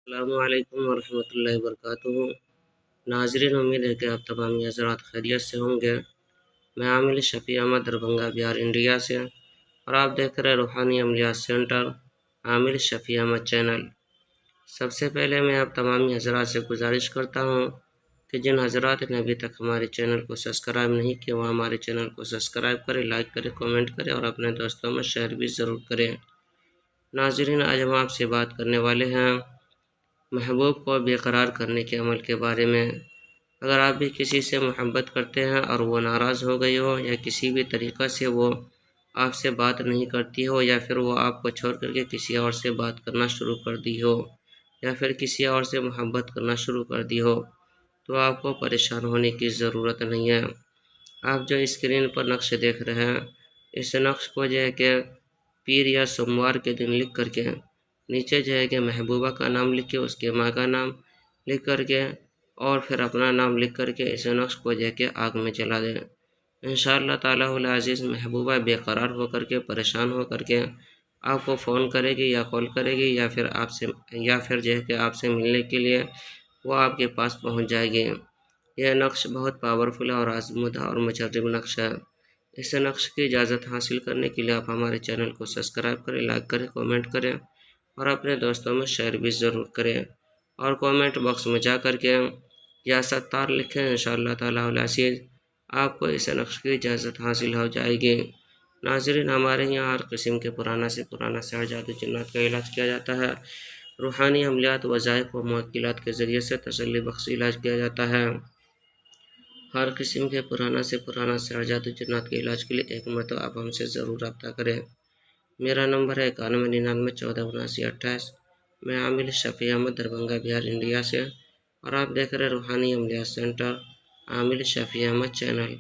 السلام علیکم ورحمۃ اللہ وبرکاتہ۔ ناظرین، امید ہے کہ آپ تمام حضرات خیریت سے ہوں گے۔ میں عامل شفیع احمد دربھنگہ بہار انڈیا سے، اور آپ دیکھ رہے روحانی عملیات سینٹر عامل شفیع احمد چینل۔ سب سے پہلے میں آپ تمام حضرات سے گزارش کرتا ہوں کہ جن حضرات نے ابھی تک ہمارے چینل کو سبسکرائب نہیں کیا وہ ہمارے چینل کو سبسکرائب کریں، لائک کریں، کامنٹ کریں اور اپنے دوستوں میں شیئر بھی ضرور کریں۔ ناظرین، آج ہم آپ سے بات کرنے والے ہیں محبوب کو برقرار کرنے کے عمل کے بارے میں۔ اگر آپ بھی کسی سے محبت کرتے ہیں اور وہ ناراض ہو گئی ہو، یا کسی بھی طریقہ سے وہ آپ سے بات نہیں کرتی ہو، یا پھر وہ آپ کو چھوڑ کر کے کسی اور سے بات کرنا شروع کر دی ہو، یا پھر کسی اور سے محبت کرنا شروع کر دی ہو، تو آپ کو پریشان ہونے کی ضرورت نہیں ہے۔ آپ جو اسکرین پر نقش دیکھ رہے ہیں، اس نقش کو جو ہے کہ پیر یا سوموار کے دن لکھ کر کے نیچے جو ہے کہ محبوبہ کا نام لکھ کے، اس کے ماں کا نام لکھ کر کے، اور پھر اپنا نام لکھ کر کے اس نقش کو جو ہے کہ آگ میں جلا دیں۔ انشاءاللہ تعالیٰ العزیز محبوبہ بے قرار ہو کر کے، پریشان ہو کر کے آپ کو فون کرے گی یا کال کرے گی، یا پھر جو ہے کہ آپ سے ملنے کے لیے وہ آپ کے پاس پہنچ جائے گی۔ یہ نقش بہت پاورفل اور آزمودہ اور مجرب نقش ہے۔ اس نقش کی اجازت حاصل کرنے کے لیے آپ ہمارے چینل کو سبسکرائب کریں، لائک کریں، کامنٹ کریں اور اپنے دوستوں میں شیئر بھی ضرور کریں، اور کامنٹ باکس میں جا کر کے یا ستار لکھیں۔ انشاءاللہ تعالیٰ العزیز آپ کو اس نقش کی اجازت حاصل ہو جائے گی۔ ناظرین، ہمارے یہاں ہر قسم کے پرانا سے پرانا سحر جادو جنات کا علاج کیا جاتا ہے۔ روحانی عملیات، وظائف و موکلات کے ذریعے سے تسلی بخش علاج کیا جاتا ہے۔ ہر قسم کے پرانا سے پرانا سحر جادو جنات کے علاج کے لیے ایک مرتبہ آپ ہم سے ضرور رابطہ کریں۔ میرا نمبر ہے 91991478۔ میں عامل شفیع احمد دربھنگہ بہار انڈیا سے، اور آپ دیکھ رہے روحانی عملیات سینٹر عامل شفیع احمد چینل۔